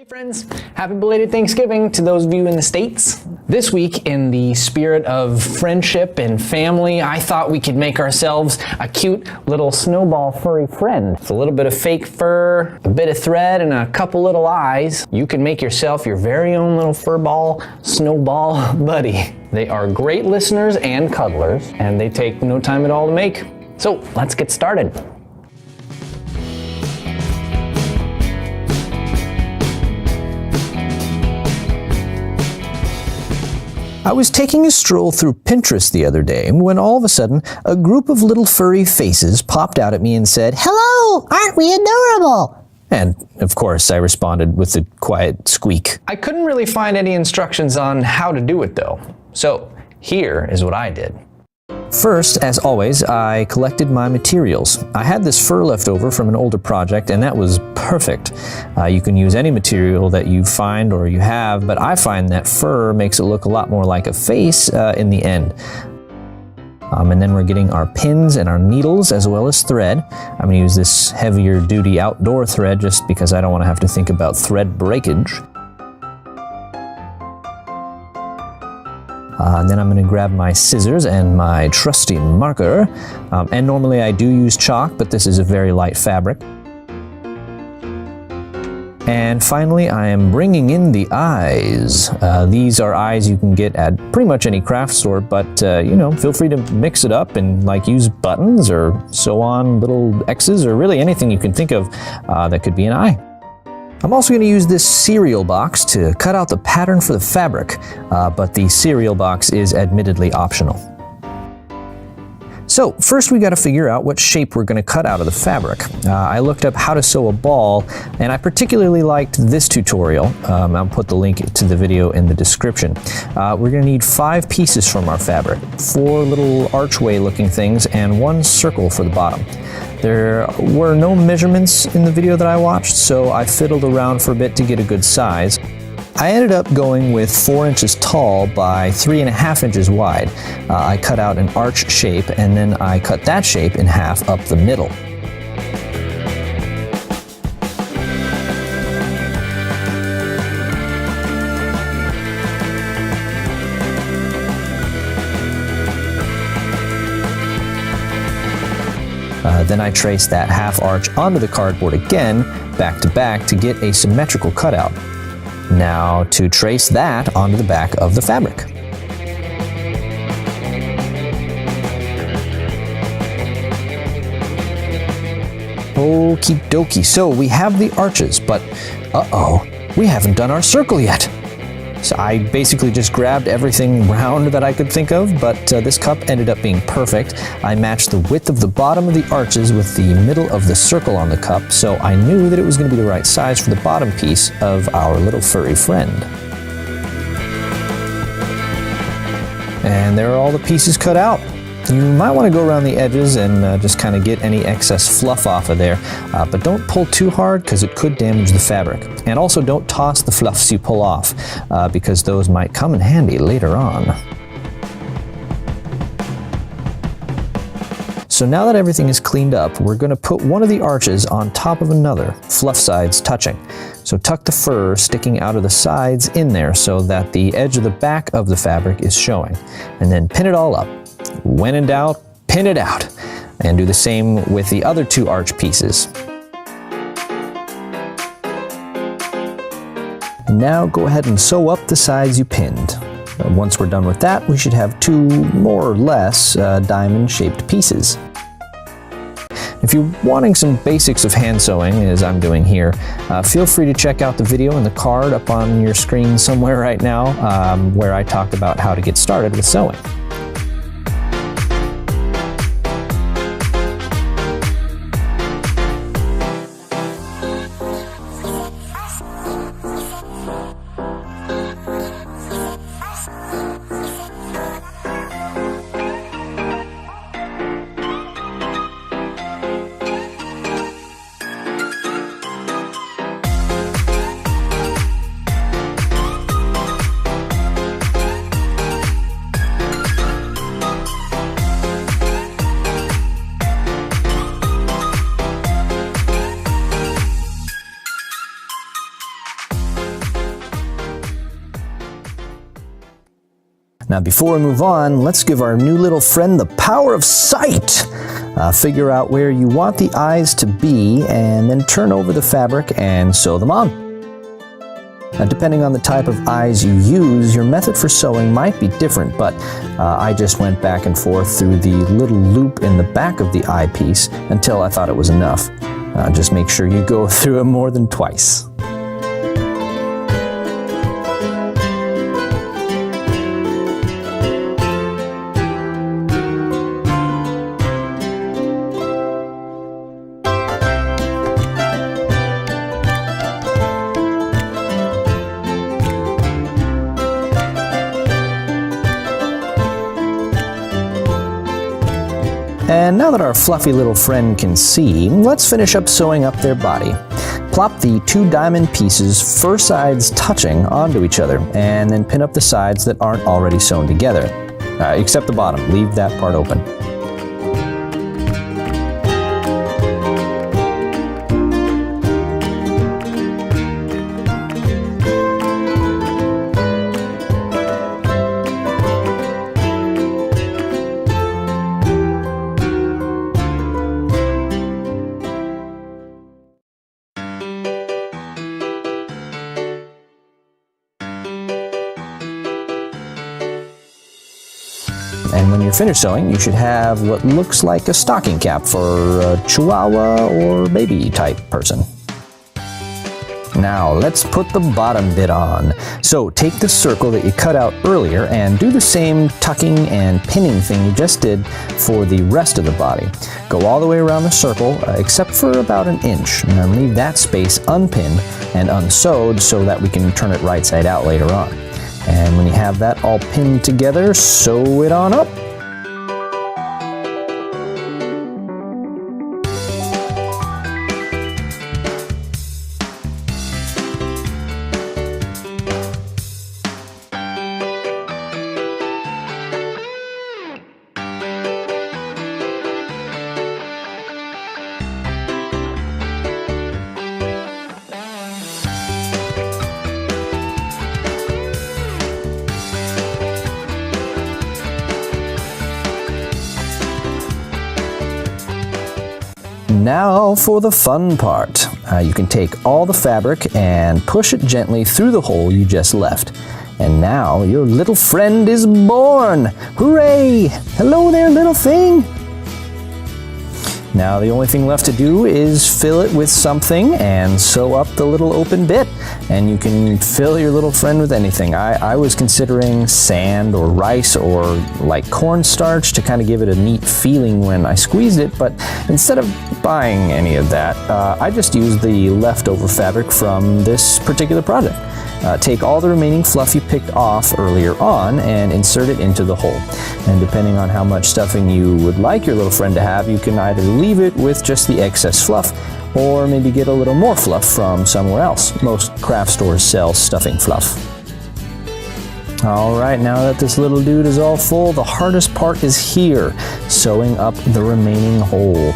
Hey friends, happy belated Thanksgiving to those of you in the States. This week, in the spirit of friendship and family, I thought we could make ourselves a cute little Snowball furry friend. With a little bit of fake fur, a bit of thread, and a couple little eyes, you can make yourself your very own little furball Snowball buddy. They are great listeners and cuddlers, and they take no time at all to make. So let's get started. I was taking a stroll through Pinterest the other day when all of a sudden a group of little furry faces popped out at me and said, "Hello, aren't we adorable?" And of course I responded with a quiet squeak. I couldn't really find any instructions on how to do it though. So here is what I did. First, as always, I collected my materials. I had this fur left over from an older project, and that was perfect. You can use any material that you find or you have, but I find that fur makes it look a lot more like a face in the end. And then we're getting our pins and our needles as well as thread. I'm going to use this heavier duty outdoor thread just because I don't want to have to think about thread breakage. And then I'm going to grab my scissors and my trusty marker. And normally I do use chalk, but this is a very light fabric. And finally, I am bringing in the eyes. These are eyes you can get at pretty much any craft store, but you know, feel free to mix it up and like use buttons or sew on little X's or really anything you can think of that could be an eye. I'm also going to use this cereal box to cut out the pattern for the fabric, but the cereal box is admittedly optional. So first we got to figure out what shape we're going to cut out of the fabric. I looked up how to sew a ball, and I particularly liked this tutorial. I'll put the link to the video in the description. We're going to need 5 pieces from our fabric, 4 little archway looking things, and 1 circle for the bottom. There were no measurements in the video that I watched, so I fiddled around for a bit to get a good size. I ended up going with 4 inches tall by 3.5 inches wide. I cut out an arch shape, and then I cut that shape in half up the middle. Then I traced that half arch onto the cardboard again, back to back, to get a symmetrical cutout. Now to trace that onto the back of the fabric. Okie dokie, so we have the arches, but uh-oh, we haven't done our circle yet. So I basically just grabbed everything round that I could think of, but this cup ended up being perfect. I matched the width of the bottom of the arches with the middle of the circle on the cup, so I knew that it was going to be the right size for the bottom piece of our little furry friend. And there are all the pieces cut out. You might want to go around the edges and just kind of get any excess fluff off of there, but don't pull too hard because it could damage the fabric. And also don't toss the fluffs you pull off because those might come in handy later on. So now that everything is cleaned up, we're going to put one of the arches on top of another, fluff sides touching. So tuck the fur sticking out of the sides in there so that the edge of the back of the fabric is showing, and then pin it all up. When in doubt, pin it out. And do the same with the other 2 arch pieces. Now go ahead and sew up the sides you pinned. Once we're done with that, we should have 2 more or less diamond-shaped pieces. If you're wanting some basics of hand sewing, as I'm doing here, feel free to check out the video in the card up on your screen somewhere right now, where I talked about how to get started with sewing. Now before we move on, let's give our new little friend the power of sight. Figure out where you want the eyes to be and then turn over the fabric and sew them on. Now, depending on the type of eyes you use, your method for sewing might be different, but I just went back and forth through the little loop in the back of the eyepiece until I thought it was enough. Just make sure you go through it more than twice. And now that our fluffy little friend can see, let's finish up sewing up their body. Plop the 2 diamond pieces, fur sides touching, onto each other, and then pin up the sides that aren't already sewn together. Except the bottom, leave that part open. And when you're finished sewing, you should have what looks like a stocking cap for a chihuahua or baby type person. Now let's put the bottom bit on. So take the circle that you cut out earlier and do the same tucking and pinning thing you just did for the rest of the body. Go all the way around the circle except for about an inch, and then leave that space unpinned and unsewed so that we can turn it right side out later on. And when you have that all pinned together, sew it on up. Now for the fun part. You can take all the fabric and push it gently through the hole you just left. And now your little friend is born! Hooray! Hello there, little thing! Now the only thing left to do is fill it with something and sew up the little open bit. And you can fill your little friend with anything. I was considering sand or rice or like cornstarch to kind of give it a neat feeling when I squeezed it, but instead of buying any of that, I just used the leftover fabric from this particular project. Take all the remaining fluff you picked off earlier on and insert it into the hole. And depending on how much stuffing you would like your little friend to have, you can either leave it with just the excess fluff or maybe get a little more fluff from somewhere else. Most craft stores sell stuffing fluff. All right, now that this little dude is all full, the hardest part is here, sewing up the remaining hole.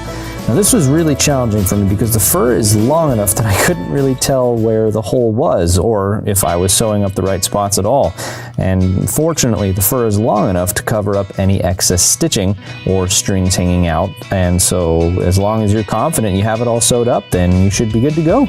Now this was really challenging for me because the fur is long enough that I couldn't really tell where the hole was or if I was sewing up the right spots at all. And fortunately, the fur is long enough to cover up any excess stitching or strings hanging out. And so as long as you're confident you have it all sewed up, then you should be good to go.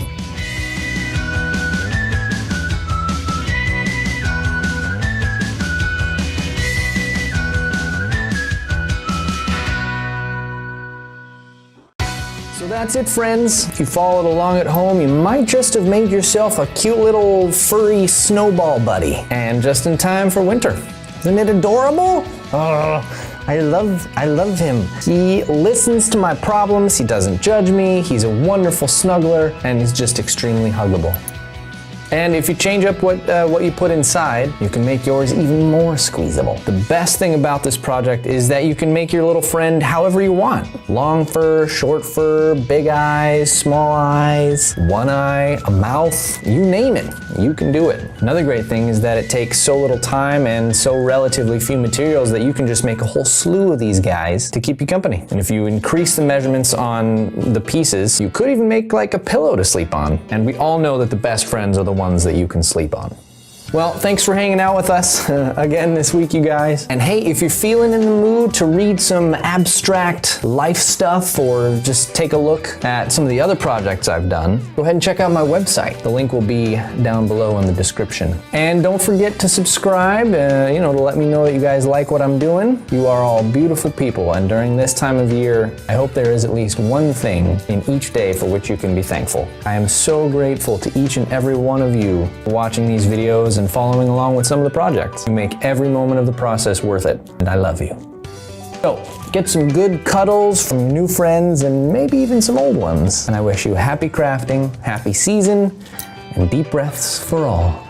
So that's it, friends. If you followed along at home, you might just have made yourself a cute little furry snowball buddy. And just in time for winter. Isn't it adorable? Oh, I love him. He listens to my problems, he doesn't judge me, he's a wonderful snuggler, and he's just extremely huggable. And if you change up what you put inside, you can make yours even more squeezable. The best thing about this project is that you can make your little friend however you want. Long fur, short fur, big eyes, small eyes, one eye, a mouth, you name it, you can do it. Another great thing is that it takes so little time and so relatively few materials that you can just make a whole slew of these guys to keep you company. And if you increase the measurements on the pieces, you could even make like a pillow to sleep on. And we all know that the best friends are the ones that you can sleep on. Well, thanks for hanging out with us again this week, you guys. And hey, if you're feeling in the mood to read some abstract life stuff or just take a look at some of the other projects I've done, go ahead and check out my website. The link will be down below in the description. And don't forget to subscribe, to let me know that you guys like what I'm doing. You are all beautiful people, and during this time of year, I hope there is at least one thing in each day for which you can be thankful. I am so grateful to each and every one of you for watching these videos and following along with some of the projects. You make every moment of the process worth it, and I love you. So, get some good cuddles from new friends and maybe even some old ones. And I wish you happy crafting, happy season, and deep breaths for all.